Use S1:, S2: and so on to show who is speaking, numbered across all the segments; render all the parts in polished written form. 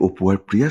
S1: অপু আর প্রিয়া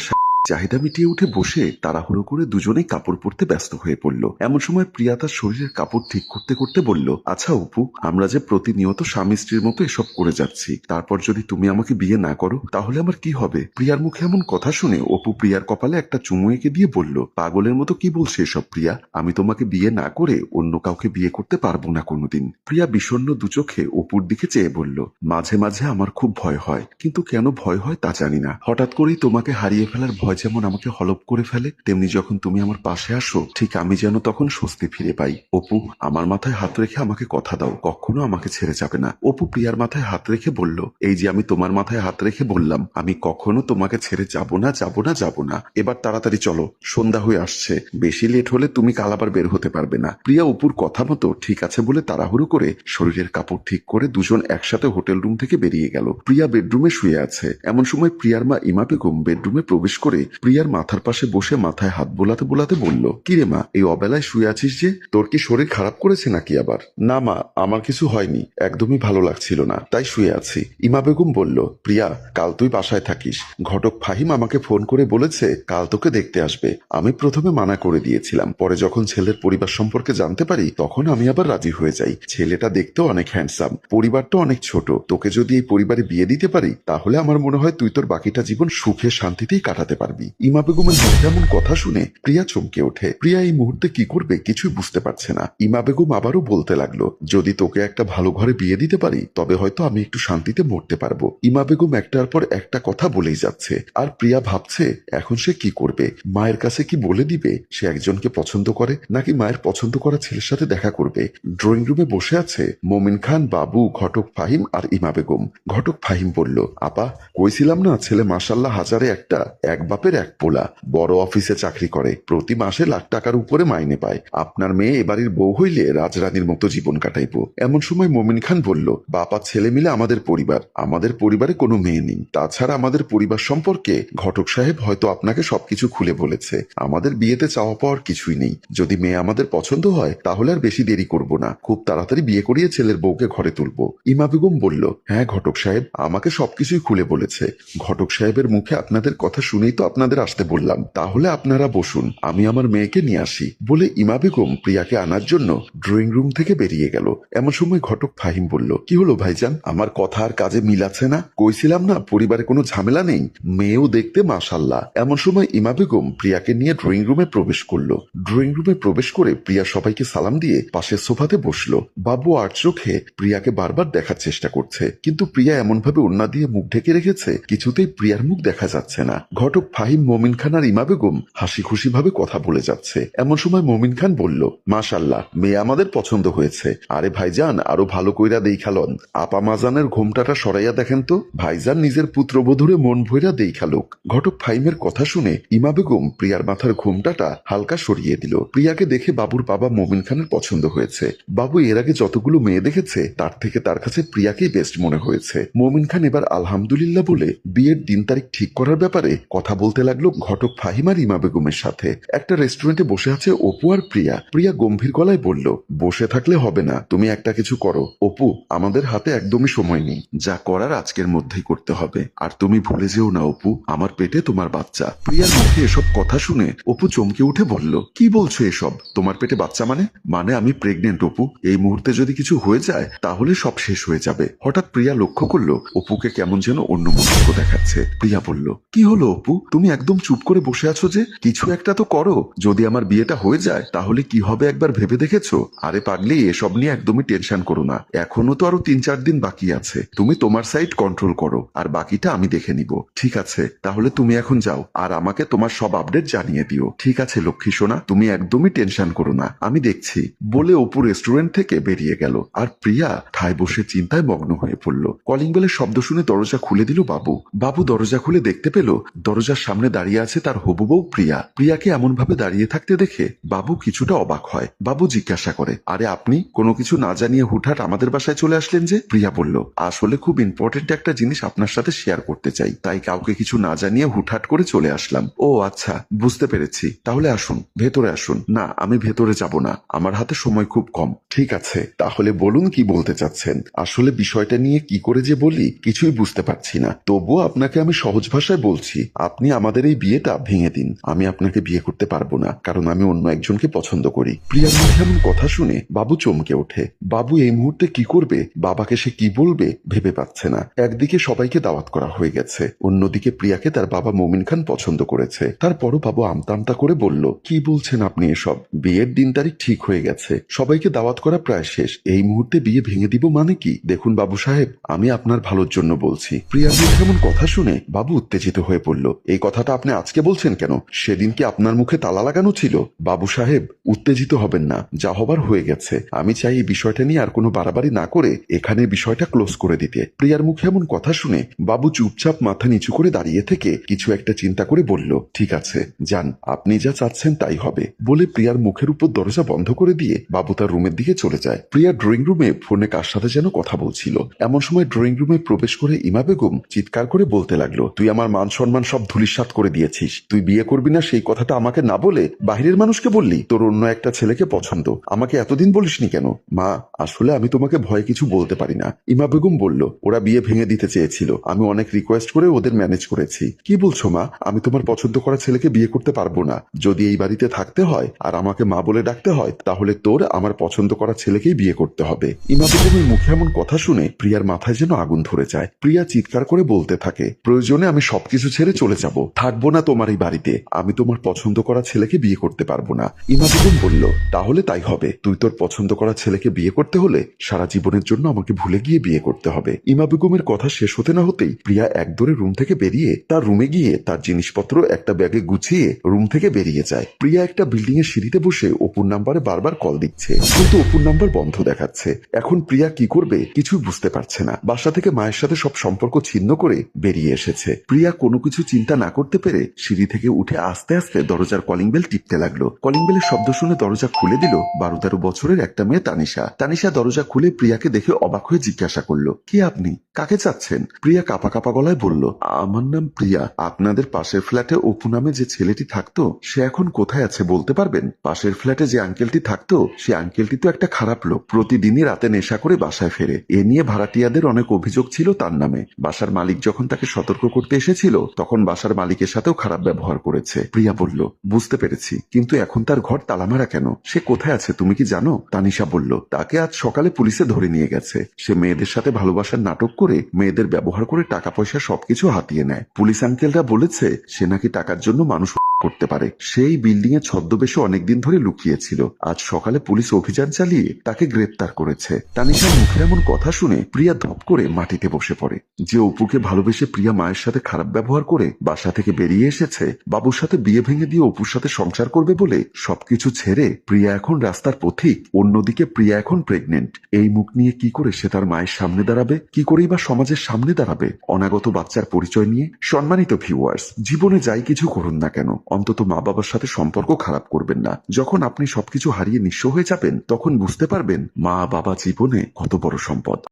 S1: চাহিদা মিটিয়ে উঠে বসে তাড়াহুড়ো করে দুজনেই কাপড় পরতে ব্যস্ত হয়ে পড়ল। এমন সময় প্রিয়া তার শরীরের কাপড় ঠিক করতে করতে বলল, আচ্ছা অপু, আমরা যে প্রতিনিয়ত স্বামী স্ত্রীর মতো এসব করে যাচ্ছি, তারপর যদি তুমি আমাকে বিয়ে না করো তাহলে আমার কি হবে? প্রিয়ার মুখে এমন কথা শুনে অপু প্রিয়ার কপালে একটা চুমু এঁকে দিয়ে বলল, পাগলের মতো কি বলছে এসব প্রিয়া? আমি তোমাকে বিয়ে না করে অন্য কাউকে বিয়ে করতে পারবো না কোনোদিন। প্রিয়া বিষণ্ণ দুচোখে অপুর দিকে চেয়ে বলল, মাঝে মাঝে আমার খুব ভয় হয়, কিন্তু কেন ভয় হয় তা জানি না। হঠাৎ করেই তোমাকে হারিয়ে ফেলার ভয় যেমন আমাকে হলপ করে ফেলে, তেমনি যখন তুমি আমার পাশে আসো ঠিক আমি যেন তখন স্বস্তি ফিরে পাই। অপু, আমার মাথায় হাত রেখে আমাকে কথা দাও, কখনো আমাকে ছেড়ে যাবে না। অপু প্রিয়ার মাথায় হাত রেখে বলল, এই যে আমি তোমার মাথায় হাত রেখে বললাম আমি কখনো তোমাকে ছেড়ে যাব না, যাব না, যাব না। এবার তাড়াতাড়ি চলো, সন্ধ্যা হয়ে আসছে, বেশি লেট হলে তুমি কাল আবার বের হতে পারবে না। প্রিয়া অপুর কথা মতো ঠিক আছে বলে তাড়াহুড়ো করে শরীরের কাপড় ঠিক করে দুজন একসাথে হোটেল রুম থেকে বেরিয়ে গেল। প্রিয়া বেডরুমে শুয়ে আছে। এমন সময় প্রিয়ার মা ইমা বেগম বেডরুমে প্রবেশ করে প্রিয়ার মাথার পাশে বসে মাথায় হাত বোলাতে বোলাতে বলল, কিরে মা, এই অবেলায় শুয়ে আছিস যে? তোর কি শরীর খারাপ করেছে নাকি আবার? না মা, আমার কিছু হয়নি, একদমই ভালো লাগছিল না, তাই শুয়ে আছি। ইমা বেগম বলল, প্রিয়া, কাল তুই বাসায় থাকিস। ঘটক ফাহিম আমাকে ফোন করে বলেছে কাল তোকে দেখতে আসবে। আমি প্রথমে মানা করে দিয়েছিলাম, পরে যখন ছেলের পরিবার সম্পর্কে জানতে পারি তখন আমি আবার রাজি হয়ে যাই। ছেলেটা দেখতেও অনেক হ্যান্ডসাম, পরিবারটা অনেক ছোট। তোকে যদি এই পরিবারে বিয়ে দিতে পারি তাহলে আমার মনে হয় তুই তোর বাকিটা জীবন সুখে শান্তিতেই কাটাতে পারবি। ইমা বেগমের মুখে এমন কথা শুনে প্রিয়া চমকে ওঠে। প্রিয়া এই মুহূর্তে কি করবে কিছুই বুঝতে পারছে না। ইমা বেগম আবারও বলতে লাগলো, যদি তোকে একটা ভালো ঘরে বিয়ে দিতে পারি তবে হয়তো আমি একটু শান্তিতে মরতে পারবো। ইমা বেগম একটার পর একটা কথা বলেই যাচ্ছে, আর প্রিয়া ভাবছে এখন সে কি করবে। মায়ের কাছে কি বলে দিবে সে একজনকে পছন্দ করে, নাকি মায়ের পছন্দ করা ছেলের সাথে দেখা করবে? ড্রয়িং রুমে বসে আছে মোমিন খান, বাবু, ঘটক ফাহিম আর ইমা বেগম। ঘটক ফাহিম বলল, আপা, কইছিলাম না ছেলে মাশাল্লাহ হাজারে একটা, এক বাপের এক পোলা, বড় অফিসে চাকরি করে, প্রতি মাসে লাখ টাকার উপরে মাইনে পায়। আপনার মেয়ে এবাড়ির বউ হইলে রাজরানীর মতো জীবন কাটাইবো। এমন সময় মোমিন খান বলল, বাবা ছেলে মিলে আমাদের পরিবার, আমাদের পরিবারে কোনো মেয়ে নেই। তাছাড়া আমাদের পরিবার সম্পর্কে ঘটক সাহেব হয়তো আপনাকে সবকিছু খুলে বলেছে। আমাদের বিয়েতে চাওয়া পাওয়ার কিছুই নেই। যদি মেয়ে আমাদের পছন্দ হয় তাহলে আর বেশি দেরি করব না, খুব তাড়াতাড়ি বিয়ে করিয়ে ছেলের বউকে ঘরে তুলবো। ইমা বেগম বলল, হ্যাঁ ঘটক সাহেব, আমাকে সবকিছুই খুলে বলেছে। ঘটক সাহেবের মুখে আপনাদের কথা শুনেই তো আপনাদের আসতে বললাম। তাহলে আপনারা বসুন, আমি আমার মেয়েকে নিয়ে আসি। বলে ইমা বেগম প্রিয়াকে আনার জন্য ড্রয়িং রুম থেকে বেরিয়ে গেল। এমন সময় ঘটক ফাহিম বলল, কি হলো ভাইজান, আমার কথা আর কাজে মিল আছে না? কইছিলাম না পরিবারে কোনো ঝামেলা নেই, মেয়েও দেখতে মাশাল্লাহ। এমন সময় ইমা বেগম প্রিয়াকে নিয়ে ড্রয়িং রুমে প্রবেশ করলো। ড্রয়িং রুমে প্রবেশ করে প্রিয়া সবাইকে সালাম দিয়ে পাশের সোফাতে বসলো। বাবু আর চোখে প্রিয়াকে বারবার দেখার চেষ্টা করছে, কিন্তু প্রিয়া এমন ভাবে ওড়না দিয়ে মুখ ঢেকে রেখেছে কিছুতেই প্রিয়ার মুখ দেখা যাচ্ছে না। ঘটক ফাহিম, মোমিন খান আর ইমা বেগম হাসি খুশি ভাবে কথা বলে যাচ্ছে। এমন সময় মোমিন খান বলল, মাশাল্লাহ, মেয়ে আমাদের পছন্দ হয়েছে। আরে ভাইজান, আরো ভালো কইরা দেখালন, আপা মাজানের ঘোমটাটা সরাইয়া দেখেন তো, ভাইজান নিজের পুত্রবধূরে মন ভইরা দেখালুক। ঘটক ফাহিমের কথা শুনে ইমা বেগম প্রিয়ার মাথার ঘোমটাটা হালকা সরিয়ে দিল। প্রিয়াকে দেখে বাবুর বাবা মোমিন খানের পছন্দ হয়েছে। বাবু এর আগে যতগুলো মেয়ে দেখেছে তার থেকে তার কাছে প্রিয়াকেই বেস্ট মনে হয়েছে। মোমিন খান এবার আলহামদুলিল্লাহ বলে বিয়ের দিন তারিখ ঠিক করার ব্যাপারে কথা বলতে লাগলো ঘটক ফাহিম আর ইমা বেগমের সাথে। একটা রেস্টুরেন্টে বসে আছে অপু আর প্রিয়া। প্রিয়া গম্ভীর গলায় বলল, বসে থাকলে হবে না, তুমি একটা কিছু করো। অপু, আমাদের হাতে একদমই সময় নেই, যা করার আজকের মধ্যেই করতে হবে। আর তুমি ভুলে যেও না অপু, আমার পেটে তোমার বাচ্চা। প্রিয়ার মুখে এসব কথা শুনে অপু চমকে উঠে বলল, কি বলছো এসব? তোমার পেটে বাচ্চা মানে? মানে আমি প্রেগনেন্ট অপু। এই মুহূর্তে যদি কিছু হয়ে যায় তাহলে সব শেষ হয়ে যাবে। হঠাৎ প্রিয়া লক্ষ্য করলো অপুকে কেমন যেন অন্য মনস্ক দেখাচ্ছে। প্রিয়া বলল, কি হলো অপু, তুমি একদম চুপ করে বসে আছো যে? কিছু একটা তো করো। যদি আমার বিয়েটা হয়ে যায় তাহলে কি হবে একবার ভেবে দেখেছো? আরে পাগলি, এসব নিয়ে একদমই টেনশন করো না, এখনো তো আরো 3-4 দিন বাকি আছে। তুমি তোমার সাইড কন্ট্রোল করো, আর বাকিটা আমি দেখে নিব। ঠিক আছে, তাহলে তুমি এখন যাও, আর আমাকে তোমার সব আপডেট জানিয়ে দিও। ঠিক আছে লক্ষ্মী সোনা, তুমি একদমই টেনশন করো না, আমি দেখছি। বলে অপু রেস্টুরেন্ট থেকে বেরিয়ে গেল, আর প্রিয়া ঠায় বসে চিন্তায় মগ্ন হয়ে পড়ল। কলিং বেলের শব্দ শুনে দরজা খুলে দিল বাবু। বাবু দরজা খুলে দেখতে পেল দরজার সামনে দাঁড়িয়ে আছে তার হবু বউ প্রিয়া। প্রিয়াকে এমন ভাবে দাঁড়িয়ে থাকতে দেখে বাবু কিছুটা অবাক হয়। বাবু জিজ্ঞাসা করে, আরে আপনি কোনো কিছু না জানিয়ে হুটহাট আমাদের বাসায় চলে আসলেন যে? প্রিয়া বলল, আসলে খুব ইম্পর্টেন্ট একটা জিনিস আপনার সাথে শেয়ার করতে চাই, তাই কাউকে কিছু না জানিয়ে হুটহাট করে চলে আসলাম। ও আচ্ছা, বুঝতে পেরেছি, তাহলে আসুন, ভেতরে আসুন। না, আমি ভেতরে যাব না, আমার হাতে সময় খুব কম। ঠিক আছে, তাহলে বলুন কি বলতে চাচ্ছেন। আসলে বিষয়টা নিয়ে কি করে যে বলি কিছুই বুঝতে পারছি না, তবুও আপনাকে আমি সহজ ভাষায় বলছি, আপনি আমাদের এই বিয়েটা ভেঙে দিন। আমি আপনাকে বিয়ে করতে পারবো না, কারণ আমি অন্য একজনকে পছন্দ করি। প্রিয়ার মুখে এমন কথা শুনে বাবু চমকে ওঠে। বাবু এই মুহূর্তে কি করবে, বাবাকে সে কি বলবে ভেবে পাচ্ছে না। একদিকে সবাইকে দাওয়াত করা হয়ে গেছে, অন্যদিকে প্রিয়াকে তার বাবা মমিন খান পছন্দ করেছে। তারপরও বাবু আমতা আমতা করে বলল, কি বলছেন আপনি এসব? বিয়ের দিন তারিখ ঠিক হয়ে গেছে, সবাইকে দাওয়াত করা প্রায় শেষ, এই মুহূর্তে বিয়ে ভেঙে দিব মানে কি? দেখুন বাবু সাহেব, আমি আপনার ভালোর জন্য বলছি। প্রিয়ার মুখে এমন কথা শুনে বাবু উত্তেজিত হয়ে পড়ল। এই কথাটা আপনি আজকে বলছেন কেন? সেদিন কি আপনার মুখে তালা লাগানো ছিল? বাবু সাহেব, উত্তেজিত হবেন না, যা হবার হয়ে গেছে। আমি চাই এই বিষয়টা নিয়ে আর কোনো বাড়াবাড়ি না করে এখানে বিষয়টা ক্লোজ করে দিতে। প্রিয়ার মুখে এমন কথা শুনে বাবু চুপচাপ মাথা নিচু করে দাঁড়িয়ে থেকে কিছু একটা চিন্তা করে বলল, ঠিক আছে যান, আপনি যা চাচ্ছেন তাই হবে, বলে প্রিয়ার মুখের উপর দরজা বন্ধ করে দিয়ে বাবু তার রুমের দিকে চলে যায়। প্রিয়া ড্রয়িং রুমে ফোনে কার সাথে যেন কথা বলছিল। এমন সময় ড্রয়িং রুমে প্রবেশ করে ইমা বেগম চিৎকার করে বলতে লাগলো, তুই আমার মান সম্মান সব ধূলিসাৎ করে দিয়েছিস। তুই বিয়ে করবি না সেই কথাটা আমাকে না বলে বাইরের মানুষকে বললি তোর অন্য একটা ছেলেকে পছন্দ, আমাকে এতদিন বলিসনি কেন? মা, আসলে আমি তোমাকে ভয়ে কিছু বলতে পারি না। ইমা বেগম বলল, ওরা বিয়ে ভেঙে দিতে চেয়েছিল, আমি অনেক রিকোয়েস্ট করে ওদের ম্যানেজ করেছি। কি বলছো মা? আমি তোমার পছন্দ করা ছেলেকে বিয়ে করতে পারবো না। যদি এই বাড়িতে থাকতে হয় আর আমাকে মা বলে ডাকতে হয়, তাহলে তোর আমার পছন্দ করা ছেলেকেই বিয়ে করতে হবে। ইমা বেগমের মুখে এমন কথা শুনে প্রিয়ার মাথায় যেন আগুন ধরে যায়। প্রিয়া চিৎকার করে বলতে থাকে, প্রয়োজনে আমি সবকিছু ছেড়ে চলে যাব, থাকবো না তোমার এই বাড়িতে, আমি তোমার পছন্দ করা ছেলেকে বিয়ে করতে পারবো না। ইমা বেগম বলল, তাহলে তাই হবে, তুই তোর পছন্দ করা ছেলেকে বিয়ে করতে হলে সারা জীবনের জন্য আমাকে ভুলে গিয়ে বিয়ে করতে হবে। ইমা বেগমের কথা শেষ হতে না হতেই প্রিয়া একদরে রুম থেকে বেরিয়ে তার রুমে গিয়ে তার জিনিসপত্র একটা ব্যাগে গুছিয়ে রুম থেকে বেরিয়ে যায়। প্রিয়া একটা বিল্ডিং এর সিঁড়িতে বসে অপুর নাম্বারে বারবার কল দিচ্ছে, কিন্তু অপুর নাম্বার বন্ধ দেখাচ্ছে। এখন প্রিয়া কি করবে কিছুই বুঝতে পারছে না। বাসা থেকে মায়ের সাথে সব সম্পর্ক ছিন্ন করে বেরিয়ে এসেছে। প্রিয়া কোনো কিছু চিন্তা না করতে পেরে সিঁড়ি থেকে উঠে আস্তে আস্তে দরজার কলিং বেল টিপতে লাগলো। কলিং বেলের শব্দ শুনে দরজা খুলে দিল 12-13 বছরের একটা মেয়ে তানিশা। তানিশা দরজা খুলে প্রিয়াকে দেখে অবাক হয়ে জিজ্ঞাসা করলো, কি আপনি, কাকে চাচ্ছেন? প্রিয়া কাঁপা কাঁপা গলায় বলল, আমার নাম প্রিয়া, আপনাদের পাশের ফ্ল্যাটে অপু নামে যে ছেলেটি থাকতো সে এখন কোথায় আছে বলতে পারবেন? পাশের ফ্ল্যাটে যে আঙ্কেলটি থাকতো সে আঙ্কেলটি তো একটা খারাপ লোক, প্রতিদিনই রাতে নেশা করে বাসায় ফেরে। এ নিয়ে ভাড়াটিয়াদের অনেক অভিযোগ ছিল তার নামে। বাসার মালিক যখন তাকে সতর্ক করতে এসেছিল তখন বাসার মালিকের সাথেও খারাপ ব্যবহার করেছে। প্রিয়া বলল, বুঝতে পেরেছি, কিন্তু এখন তার ঘর তালামারা কেন? সে কোথায় আছে তুমি কি জানো? তানিশা বলল, তাকে আজ সকালে পুলিশে ধরে নিয়ে গেছে। সে মেয়েদের সাথে ভালোবাসার নাটক করে মেয়েদের ব্যবহার করে টাকা পয়সা সবকিছু হাতিয়ে নেয়। পুলিশ আঙ্কেলরা বলেছে সে নাকি টাকার জন্য মানুষ করতে পারে। সেই বিল্ডিং এ ছদ্মবেশে অনেকদিন ধরে লুকিয়েছিল। আজ সকালে পুলিশ অভিযান চালিয়ে তাকে গ্রেপ্তার করেছে। তানিশার মুখে এমন কথা শুনে প্রিয়া ধপ করে মাটিতে বসে পড়ে। যে অপুকে ভালোবেসে প্রিয়া মায়ের সাথে খারাপ ব্যবহার করে বাসা থেকে বেরিয়ে এসেছে, বাবুর সাথে বিয়ে ভেঙে দিয়ে অপুর সাথে সংসার করবে বলে সবকিছু ছেড়ে প্রিয়া এখন রাস্তার পথিক। অন্যদিকে প্রিয়া এখন প্রেগনেন্ট। এই মুখ নিয়ে কি করে সে তার মায়ের সামনে দাঁড়াবে? কি করেই বা সমাজের সামনে দাঁড়াবে অনাগত বাচ্চার পরিচয় নিয়ে? সম্মানিত ভিউয়ার্স, জীবনে যাই কিছু করুন না কেন, অন্তত মা বাবার সাথে সম্পর্ক খারাপ করবেন না। যখন আপনি সবকিছু হারিয়ে নিঃস্ব হয়ে যাবেন তখন বুঝতে পারবেন মা বাবা জীবনে কত বড় সম্পদ।